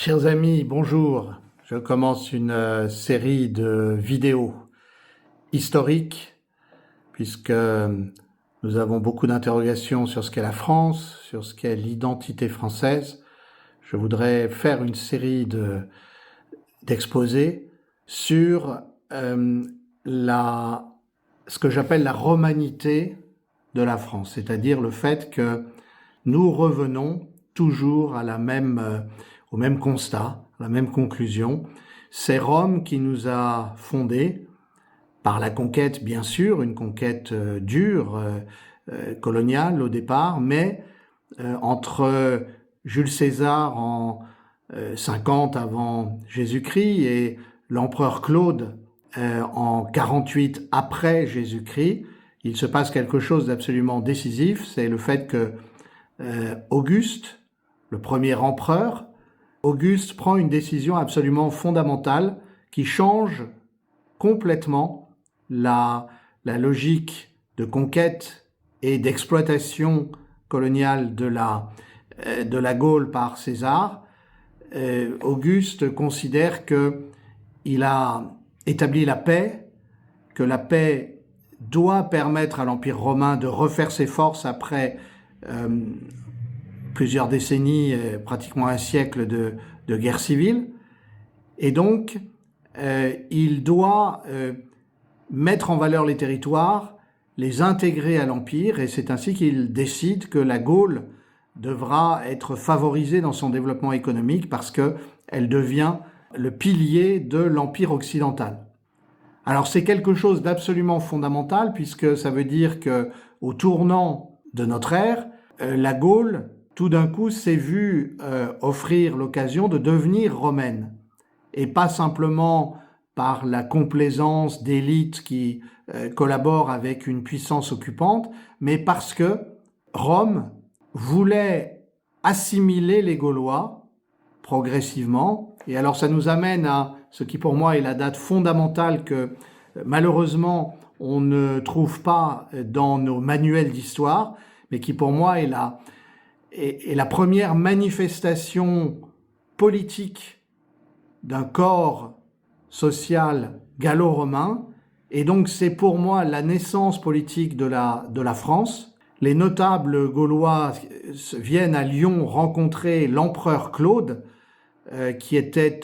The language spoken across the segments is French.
Chers amis, bonjour. Je commence une série de vidéos historiques puisque nous avons beaucoup d'interrogations sur ce qu'est la France, sur ce qu'est l'identité française. Je voudrais faire une série d'exposés sur ce que j'appelle la romanité de la France, c'est-à-dire le fait que nous revenons toujours à au même constat, à la même conclusion. C'est Rome qui nous a fondés, par la conquête bien sûr, une conquête dure, coloniale au départ, mais entre Jules César en 50 avant Jésus-Christ et l'empereur Claude en 48 après Jésus-Christ, il se passe quelque chose d'absolument décisif, c'est le fait que Auguste, le premier empereur, Auguste prend une décision absolument fondamentale qui change complètement la logique de conquête et d'exploitation coloniale de la Gaule par César. Auguste considère qu'il a établi la paix, que la paix doit permettre à l'Empire romain de refaire ses forces après plusieurs décennies, pratiquement un siècle de guerre civile. Et donc, il doit mettre en valeur les territoires, les intégrer à l'Empire, et c'est ainsi qu'il décide que la Gaule devra être favorisée dans son développement économique parce qu'elle devient le pilier de l'Empire occidental. Alors c'est quelque chose d'absolument fondamental puisque ça veut dire qu'au tournant de notre ère, la Gaule, tout d'un coup, s'est vue offrir l'occasion de devenir romaine. Et pas simplement par la complaisance d'élites qui collaborent avec une puissance occupante, mais parce que Rome voulait assimiler les Gaulois progressivement. Et alors ça nous amène à ce qui pour moi est la date fondamentale que malheureusement on ne trouve pas dans nos manuels d'histoire, mais qui pour moi est la première manifestation politique d'un corps social gallo-romain. Et donc c'est pour moi la naissance politique de la France. Les notables gaulois viennent à Lyon rencontrer l'empereur Claude, qui était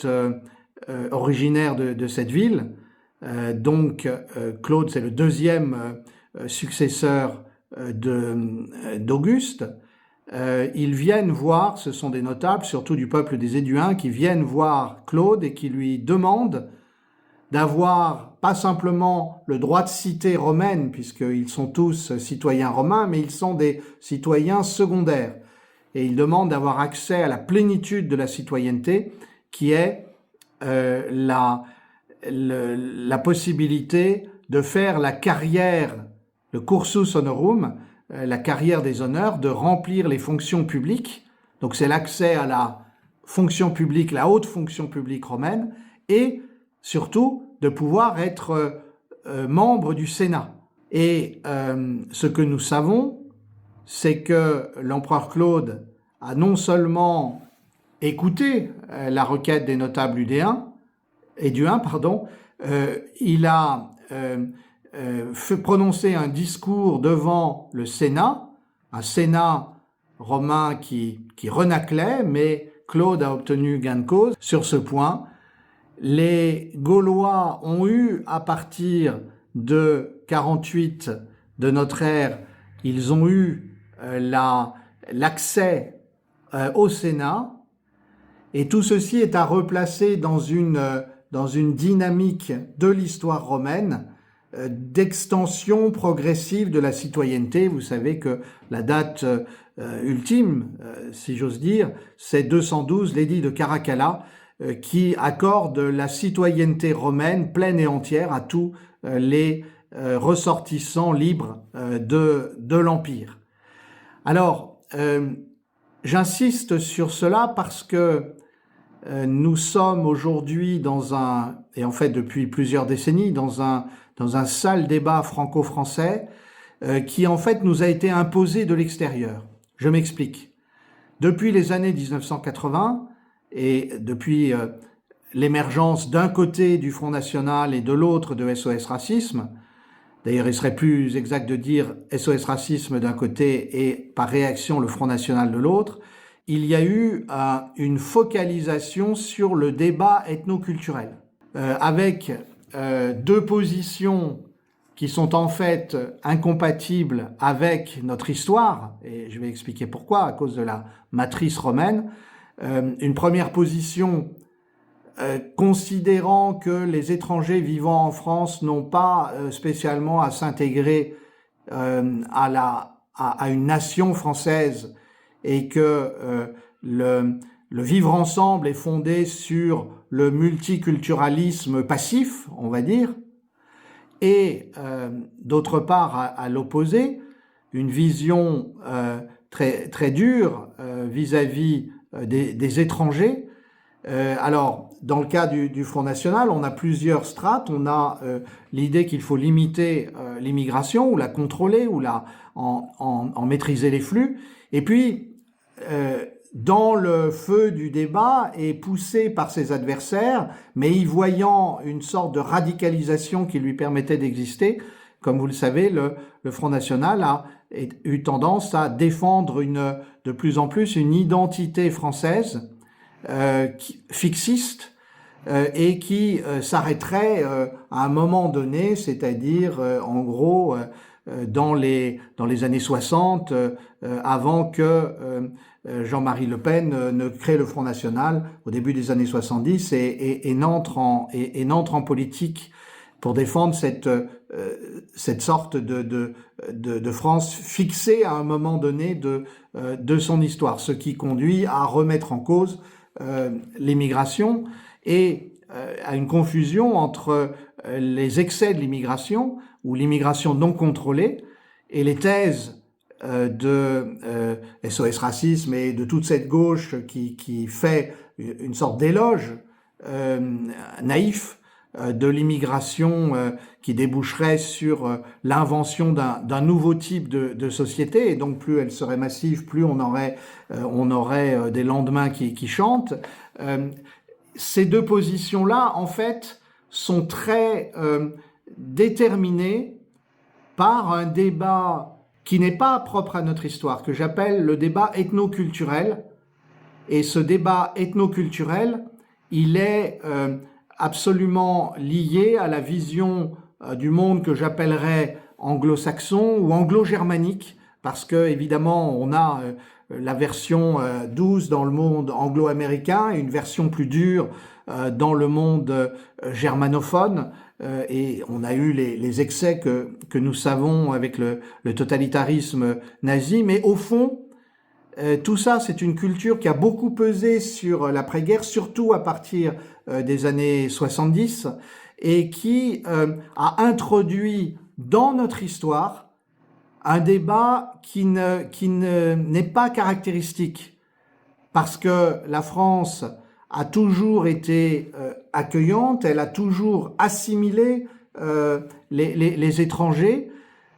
originaire de cette ville. Claude, c'est le deuxième successeur d'Auguste. Ils viennent voir, ce sont des notables, surtout du peuple des Éduins, qui viennent voir Claude et qui lui demandent d'avoir pas simplement le droit de cité romaine, puisqu'ils sont tous citoyens romains, mais ils sont des citoyens secondaires. Et ils demandent d'avoir accès à la plénitude de la citoyenneté, qui est la possibilité de faire la carrière, le cursus honorum, la carrière des honneurs, de remplir les fonctions publiques. Donc c'est l'accès à la fonction publique, la haute fonction publique romaine, et surtout de pouvoir être membre du Sénat. Et ce que nous savons, c'est que l'empereur Claude a non seulement écouté la requête des notables éduins, il a fait prononcer un discours devant le Sénat, un Sénat romain qui renâclait, mais Claude a obtenu gain de cause sur ce point. Les Gaulois ont eu, à partir de 48 de notre ère, ils ont eu l'accès au Sénat, et tout ceci est à replacer dans une dynamique de l'histoire romaine d'extension progressive de la citoyenneté. Vous savez que la date ultime, si j'ose dire, c'est 212, l'édit de Caracalla, qui accorde la citoyenneté romaine pleine et entière à tous les ressortissants libres de l'Empire. Alors, j'insiste sur cela parce que nous sommes aujourd'hui et en fait depuis plusieurs décennies, dans un sale débat franco-français qui en fait nous a été imposé de l'extérieur. Je m'explique. Depuis les années 1980, et depuis l'émergence d'un côté du Front National et de l'autre de SOS Racisme, d'ailleurs il serait plus exact de dire SOS Racisme d'un côté et par réaction le Front National de l'autre, il y a eu une focalisation sur le débat ethnoculturel, avec deux positions qui sont en fait incompatibles avec notre histoire, et je vais expliquer pourquoi, à cause de la matrice romaine. Une première position considérant que les étrangers vivant en France n'ont pas spécialement à s'intégrer à une nation française, et que le vivre ensemble est fondé sur le multiculturalisme passif, on va dire, et d'autre part, à l'opposé, une vision très dure vis-à-vis des étrangers. Alors, dans le cas du Front National, on a plusieurs strates. On a l'idée qu'il faut limiter l'immigration, ou la contrôler, ou en maîtriser les flux. Et puis, dans le feu du débat et poussé par ses adversaires, mais y voyant une sorte de radicalisation qui lui permettait d'exister, comme vous le savez, le Front National a eu tendance à défendre de plus en plus une identité française fixiste et qui s'arrêterait à un moment donné, c'est-à-dire en gros dans les années 60, avant que Jean-Marie Le Pen ne crée le Front National au début des années 70 et n'entre en politique pour défendre cette sorte de France fixée à un moment donné de son histoire, ce qui conduit à remettre en cause l'immigration et à une confusion entre les excès de l'immigration ou l'immigration non contrôlée et les thèses de SOS Racisme et de toute cette gauche qui fait une sorte d'éloge naïf de l'immigration qui déboucherait sur l'invention d'un nouveau type de société, et donc plus elle serait massive, plus on aurait des lendemains qui chantent. Ces deux positions-là, en fait, sont très déterminées par un débat qui n'est pas propre à notre histoire, que j'appelle le débat ethnoculturel. Et ce débat ethnoculturel, il est absolument lié à la vision du monde que j'appellerais anglo-saxon ou anglo-germanique, parce que évidemment on a la version douce dans le monde anglo-américain et une version plus dure dans le monde germanophone, et on a eu les excès que nous savons avec le totalitarisme nazi, mais au fond tout ça, c'est une culture qui a beaucoup pesé sur l'après-guerre, surtout à partir des années 70, et qui a introduit dans notre histoire un débat qui n'est pas caractéristique, parce que la France a toujours été accueillante, elle a toujours assimilé les étrangers,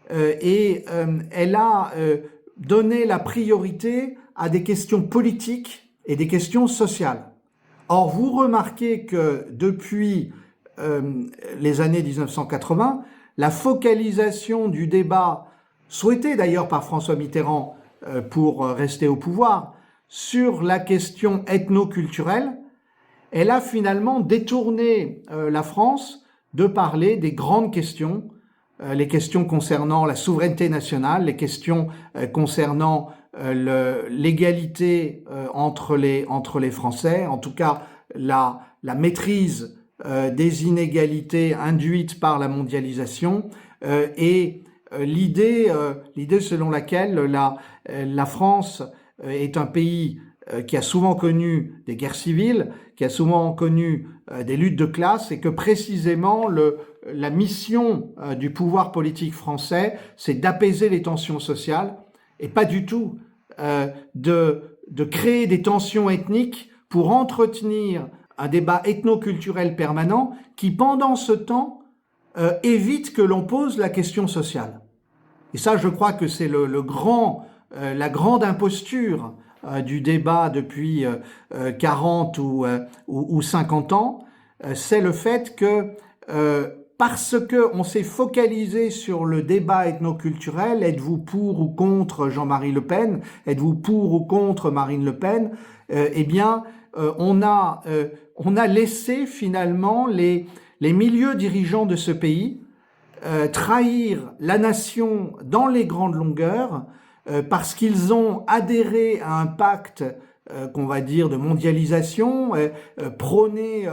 et elle a donner la priorité à des questions politiques et des questions sociales. Or, vous remarquez que depuis les années 1980, la focalisation du débat, souhaitée d'ailleurs par François Mitterrand pour rester au pouvoir, sur la question ethnoculturelle, elle a finalement détourné la France de parler des grandes questions, les questions concernant la souveraineté nationale, les questions concernant l'égalité entre les Français, en tout cas la maîtrise des inégalités induites par la mondialisation, et l'idée selon laquelle la France est un pays qui a souvent connu des guerres civiles, qui a souvent connu des luttes de classe, et que précisément la mission du pouvoir politique français, c'est d'apaiser les tensions sociales, et pas du tout de créer des tensions ethniques pour entretenir un débat ethnoculturel permanent qui, pendant ce temps, évite que l'on pose la question sociale. Et ça, je crois que c'est la grande imposture du débat depuis 40 ou 50 ans, c'est le fait que parce que on s'est focalisé sur le débat ethnoculturel, êtes-vous pour ou contre Jean-Marie Le Pen, êtes-vous pour ou contre Marine Le Pen, on a laissé finalement les milieux dirigeants de ce pays trahir la nation dans les grandes longueurs parce qu'ils ont adhéré à un pacte qu'on va dire de mondialisation, prôné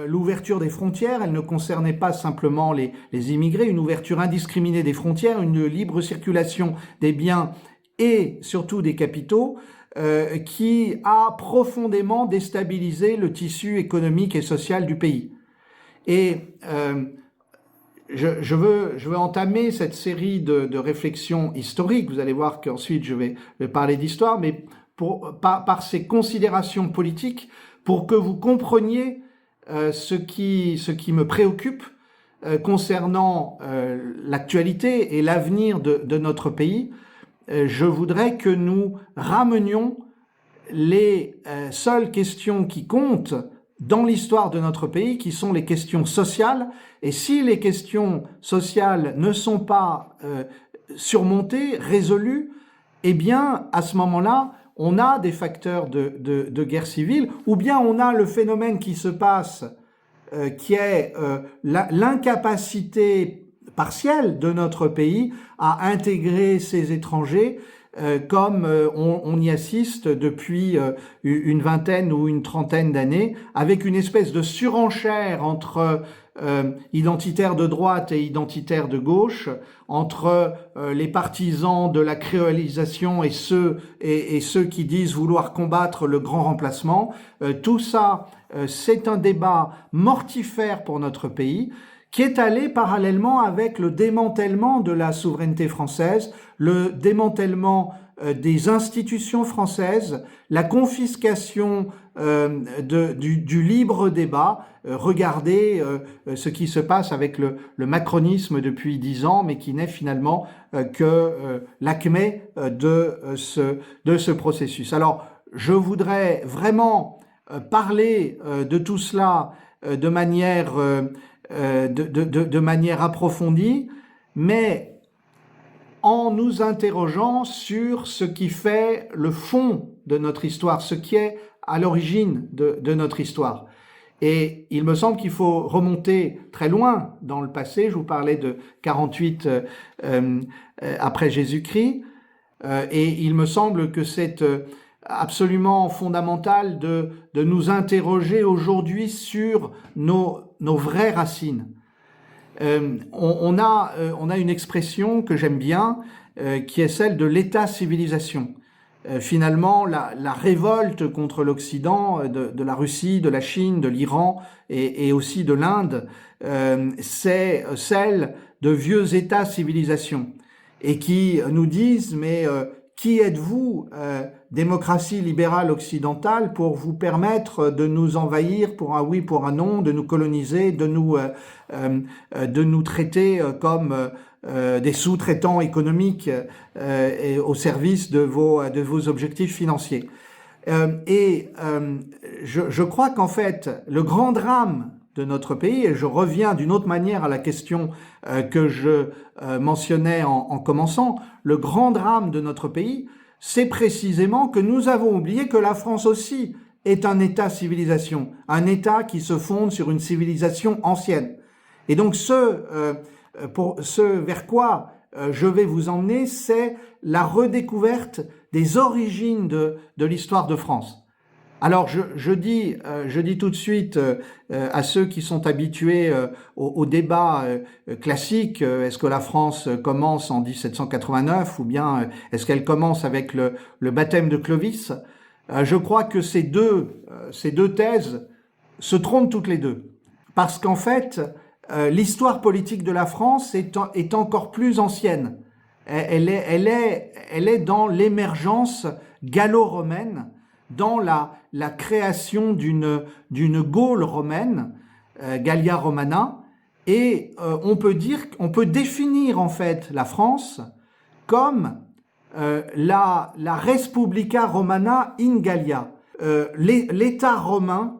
l'ouverture des frontières. Elle ne concernait pas simplement les immigrés, une ouverture indiscriminée des frontières, une libre circulation des biens et surtout des capitaux, qui a profondément déstabilisé le tissu économique et social du pays. Et je veux entamer cette série de réflexions historiques. Vous allez voir qu'ensuite je vais parler d'histoire, mais par ces considérations politiques, pour que vous compreniez ce qui me préoccupe concernant l'actualité et l'avenir de notre pays. Je voudrais que nous ramenions les seules questions qui comptent dans l'histoire de notre pays, qui sont les questions sociales. Et si les questions sociales ne sont pas surmontées, résolues, eh bien, à ce moment-là, on a des facteurs de guerre civile, ou bien on a le phénomène qui se passe, qui est l'incapacité partielle de notre pays à intégrer ces étrangers, comme on y assiste depuis une vingtaine ou une trentaine d'années, avec une espèce de surenchère entre identitaires de droite et identitaires de gauche, entre les partisans de la créolisation et ceux qui disent vouloir combattre le grand remplacement. Tout ça, c'est un débat mortifère pour notre pays, qui est allé parallèlement avec le démantèlement de la souveraineté française, le démantèlement des institutions françaises, la confiscation du libre débat. Regardez ce qui se passe avec le macronisme depuis 10 ans, mais qui n'est finalement que l'acmé de ce processus. Alors, je voudrais vraiment parler de tout cela de manière approfondie, mais en nous interrogeant sur ce qui fait le fond de notre histoire, ce qui est à l'origine de notre histoire. Et il me semble qu'il faut remonter très loin dans le passé. Je vous parlais de 48 après Jésus-Christ, et il me semble que c'est absolument fondamental de nous interroger aujourd'hui sur nos vraies racines. On a une expression que j'aime bien, qui est celle de l'État-civilisation. Finalement, la révolte contre l'Occident, de la Russie, de la Chine, de l'Iran et aussi de l'Inde, c'est celle de vieux États-civilisations et qui nous disent, mais qui êtes-vous, démocratie libérale occidentale, pour vous permettre de nous envahir pour un oui, pour un non, de nous coloniser, de nous traiter comme des sous-traitants économiques et au service de vos objectifs financiers. Je crois qu'en fait, le grand drame de notre pays, et je reviens d'une autre manière à la question que je mentionnais en commençant, le grand drame de notre pays, c'est précisément que nous avons oublié que la France aussi est un État-civilisation, un État qui se fonde sur une civilisation ancienne. Et donc ce vers quoi je vais vous emmener, c'est la redécouverte des origines de l'histoire de France. Alors je dis tout de suite à ceux qui sont habitués au débat classique, est-ce que la France commence en 1789 ou bien est-ce qu'elle commence avec le baptême de Clovis? Je crois que ces deux thèses se trompent toutes les deux, parce qu'en fait l'histoire politique de la France est encore plus ancienne. Elle est dans l'émergence gallo-romaine, dans la création d'une Gaule romaine, Gallia Romana, et on peut définir en fait la France comme la Respublica Romana in Gallia, l'État romain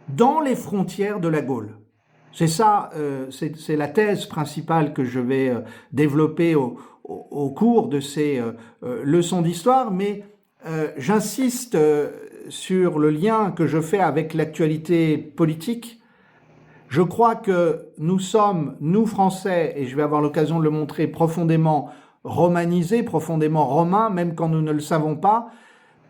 dans les frontières de la Gaule. C'est ça, c'est la thèse principale que je vais développer au cours de ces leçons d'histoire, mais j'insiste sur le lien que je fais avec l'actualité politique. Je crois que nous sommes, nous Français, et je vais avoir l'occasion de le montrer, profondément romanisés, profondément romains, même quand nous ne le savons pas,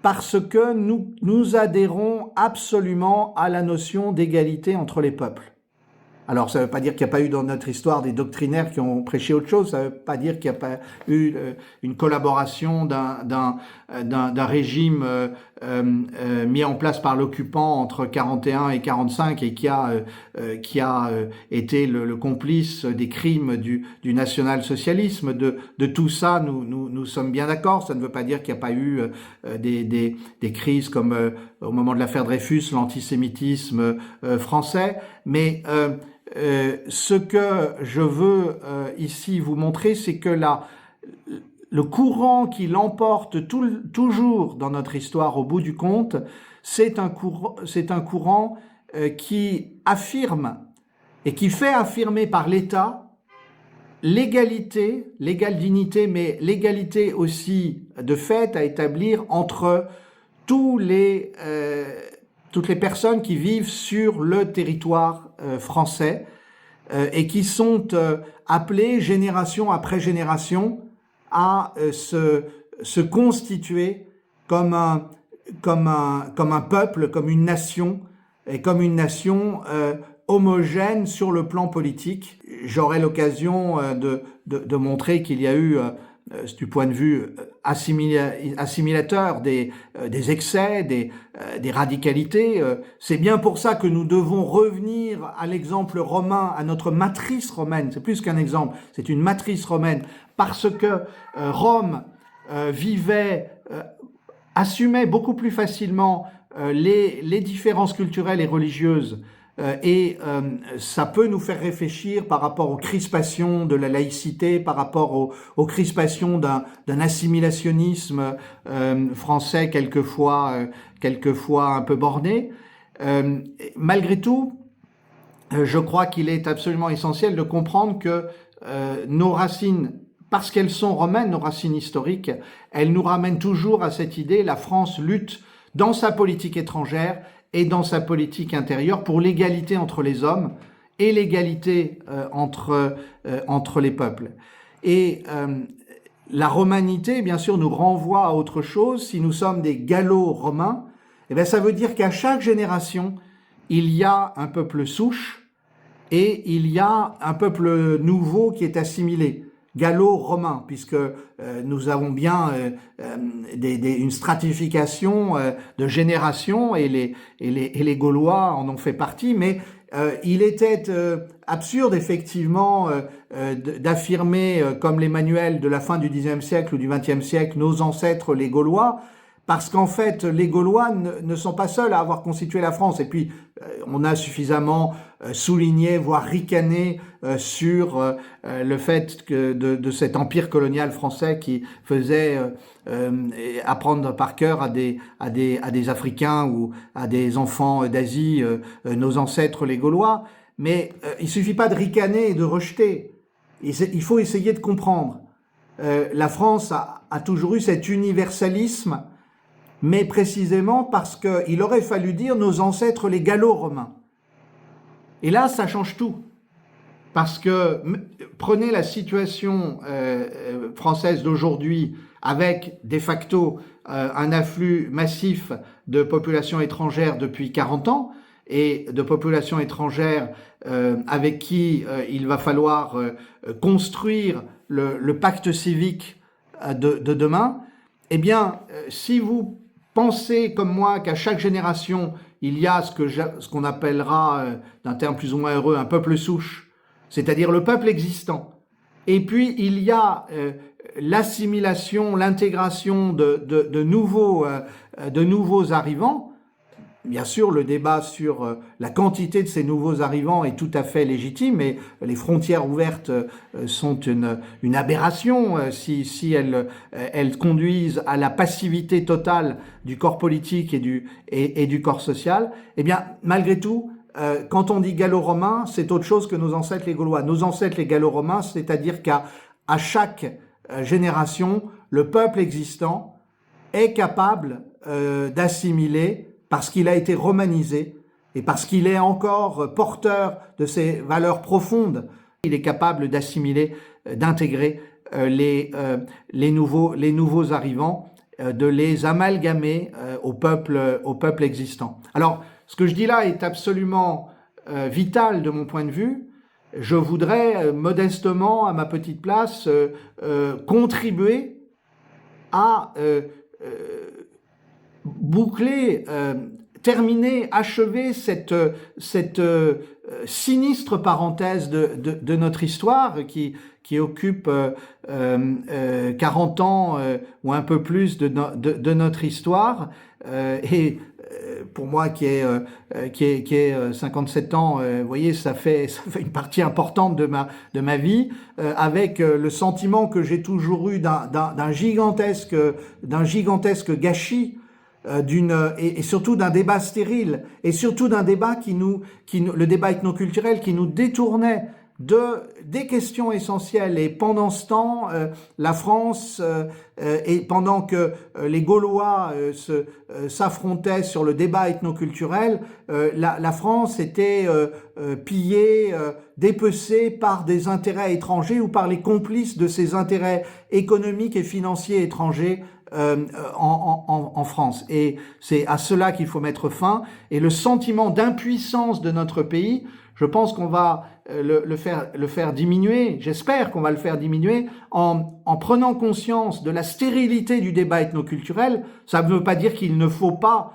parce que nous adhérons absolument à la notion d'égalité entre les peuples. Alors, ça ne veut pas dire qu'il n'y a pas eu dans notre histoire des doctrinaires qui ont prêché autre chose, ça ne veut pas dire qu'il n'y a pas eu une collaboration d'un régime mis en place par l'occupant entre 41 et 45 et qui a été le complice des crimes du national-socialisme. De tout ça, nous sommes bien d'accord. Ça ne veut pas dire qu'il n'y a pas eu des crises comme au moment de l'affaire Dreyfus, l'antisémitisme français, mais ce que je veux ici vous montrer, c'est que le courant qui l'emporte toujours dans notre histoire au bout du compte, c'est un courant qui affirme et qui fait affirmer par l'État l'égalité, l'égale dignité, mais l'égalité aussi de fait à établir entre toutes les personnes qui vivent sur le territoire français et qui sont appelées génération après génération à se constituer comme un peuple, comme une nation, et comme une nation homogène sur le plan politique. J'aurai l'occasion de montrer qu'il y a eu du point de vue assimilateur des excès, des radicalités. C'est bien pour ça que nous devons revenir à l'exemple romain, à notre matrice romaine. C'est plus qu'un exemple, c'est une matrice romaine, parce que Rome assumait beaucoup plus facilement les différences culturelles et religieuses. Et ça peut nous faire réfléchir par rapport aux crispations de la laïcité, par rapport aux crispations d'un assimilationnisme français quelquefois un peu borné. Malgré tout, je crois qu'il est absolument essentiel de comprendre que nos racines, parce qu'elles sont romaines, nos racines historiques, elles nous ramènent toujours à cette idée: la France lutte dans sa politique étrangère et dans sa politique intérieure pour l'égalité entre les hommes et l'égalité entre les peuples. Et la romanité, bien sûr, nous renvoie à autre chose. Si nous sommes des gallo-romains, eh bien, ça veut dire qu'à chaque génération, il y a un peuple souche et il y a un peuple nouveau qui est assimilé. Gallo-romain, puisque nous avons bien une stratification de générations et les Gaulois en ont fait partie, mais il était absurde effectivement d'affirmer, comme les manuels de la fin du Xe siècle ou du XXe siècle, nos ancêtres les Gaulois, parce qu'en fait les Gaulois ne sont pas seuls à avoir constitué la France. Et puis on a suffisamment souligné, voire ricané sur le fait que de cet empire colonial français qui faisait apprendre par cœur à des Africains ou à des enfants d'Asie nos ancêtres les Gaulois. Mais il suffit pas de ricaner et de rejeter. Il faut essayer de comprendre. La France a toujours eu cet universalisme, mais précisément parce qu'il aurait fallu dire nos ancêtres les Gallo-romains. Et là, ça change tout. Parce que prenez la situation française d'aujourd'hui avec de facto un afflux massif de population étrangère depuis 40 ans et de population étrangère avec qui il va falloir construire le pacte civique de demain. Eh bien, si vous pensez comme moi qu'à chaque génération, il y a ce qu'on appellera, d'un terme plus ou moins heureux, un peuple souche, c'est-à-dire le peuple existant. Et puis, il y a l'assimilation, l'intégration de nouveaux arrivants. bien sûr, le débat sur la quantité de ces nouveaux arrivants est tout à fait légitime, et les frontières ouvertes sont une aberration si elles conduisent à la passivité totale du corps politique et du corps social. Eh bien, malgré tout, quand on dit gallo-romain, c'est autre chose que nos ancêtres les Gaulois. Nos ancêtres les gallo-romains, c'est-à-dire qu'à chaque génération, le peuple existant est capable d'assimiler, parce qu'il a été romanisé et parce qu'il est encore porteur de ces valeurs profondes, il est capable d'assimiler, d'intégrer les nouveaux arrivants, de les amalgamer au peuple existant. Alors, ce que je dis là est absolument vital de mon point de vue. Je voudrais modestement, à ma petite place, contribuer à boucler, terminer, achever cette sinistre parenthèse de notre histoire qui occupe 40 ans ou un peu plus de notre histoire, et pour moi qui ai 57 ans, vous voyez, ça fait une partie importante de ma vie, avec le sentiment que j'ai toujours eu d'un gigantesque gâchis, et surtout d'un débat stérile, et surtout d'un débat le débat ethnoculturel qui nous détournait des questions essentielles. Et pendant ce temps, la France, et pendant que les Gaulois s'affrontaient sur le débat ethnoculturel, la France était pillée, dépecée par des intérêts étrangers ou par les complices de ces intérêts économiques et financiers étrangers en France. Et c'est à cela qu'il faut mettre fin. Et le sentiment d'impuissance de notre pays, je pense qu'on va le faire diminuer, j'espère qu'on va le faire diminuer en prenant conscience de la stérilité du débat ethnoculturel. Ça ne veut pas dire qu'il ne faut pas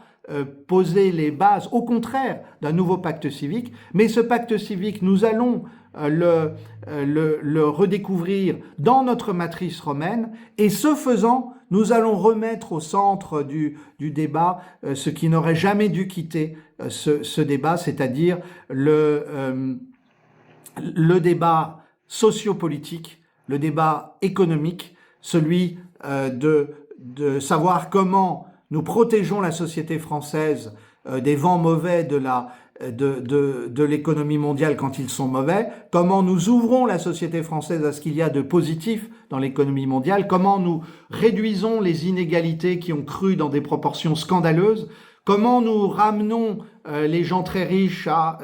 poser les bases, au contraire, d'un nouveau pacte civique, mais ce pacte civique, nous allons le redécouvrir dans notre matrice romaine, et ce faisant, nous allons remettre au centre du débat ce qui n'aurait jamais dû quitter ce débat, c'est-à-dire le débat sociopolitique, le débat économique, celui de savoir comment nous protégeons la société française des vents mauvais de l'économie mondiale quand ils sont mauvais, comment nous ouvrons la société française à ce qu'il y a de positif dans l'économie mondiale, comment nous réduisons les inégalités qui ont cru dans des proportions scandaleuses, comment nous ramenons les gens très riches à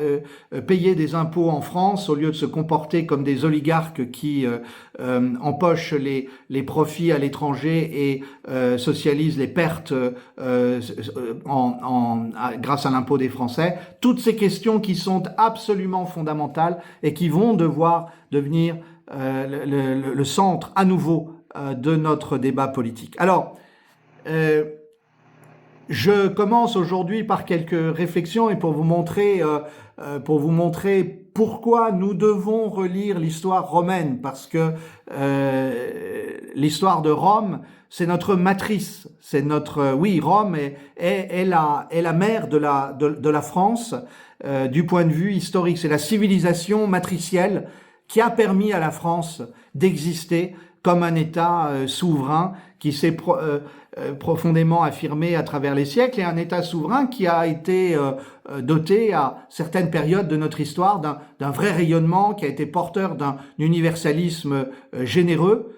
payer des impôts en France au lieu de se comporter comme des oligarques qui empochent les profits à l'étranger et socialisent les pertes grâce à l'impôt des Français. Toutes ces questions qui sont absolument fondamentales et qui vont devoir devenir le centre à nouveau de notre débat politique. Alors, je commence aujourd'hui par quelques réflexions et pour vous montrer pourquoi nous devons relire l'histoire romaine, parce que l'histoire de Rome, c'est notre matrice, c'est notre, oui, Rome est la mère de la France du point de vue historique. C'est la civilisation matricielle qui a permis à la France d'exister comme un État souverain qui s'est profondément affirmé à travers les siècles, et un État souverain qui a été doté à certaines périodes de notre histoire d'un vrai rayonnement, qui a été porteur d'un universalisme généreux.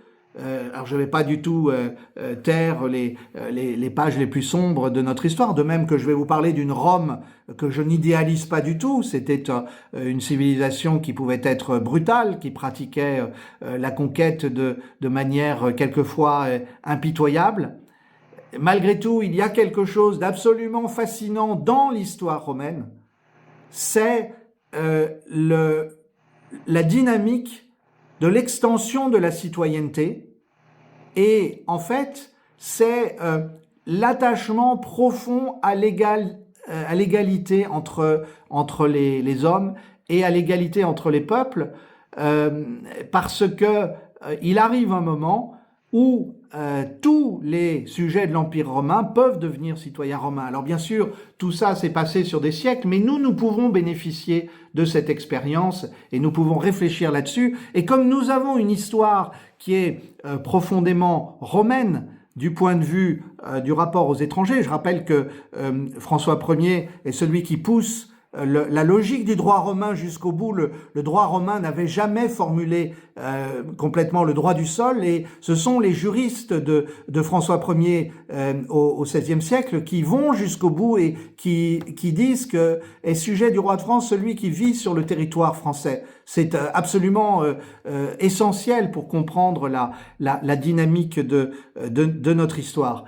Alors je ne vais pas du tout taire les pages les plus sombres de notre histoire, de même que je vais vous parler d'une Rome que je n'idéalise pas du tout. C'était une civilisation qui pouvait être brutale, qui pratiquait la conquête de manière quelquefois impitoyable. Malgré tout, il y a quelque chose d'absolument fascinant dans l'histoire romaine, c'est la dynamique de l'extension de la citoyenneté, et en fait, c'est l'attachement profond à l'égalité entre les hommes et à l'égalité entre les peuples, parce que il arrive un moment où tous les sujets de l'Empire romain peuvent devenir citoyens romains. Alors bien sûr, tout ça s'est passé sur des siècles, mais nous pouvons bénéficier de cette expérience et nous pouvons réfléchir là-dessus. Et comme nous avons une histoire qui est profondément romaine, du point de vue du rapport aux étrangers, je rappelle que François Ier est celui qui pousse la logique du droit romain jusqu'au bout. Le droit romain n'avait jamais formulé complètement le droit du sol, et ce sont les juristes de François Ier au XVIe siècle qui vont jusqu'au bout et qui disent que est sujet du roi de France celui qui vit sur le territoire français. C'est absolument essentiel pour comprendre la dynamique de notre histoire.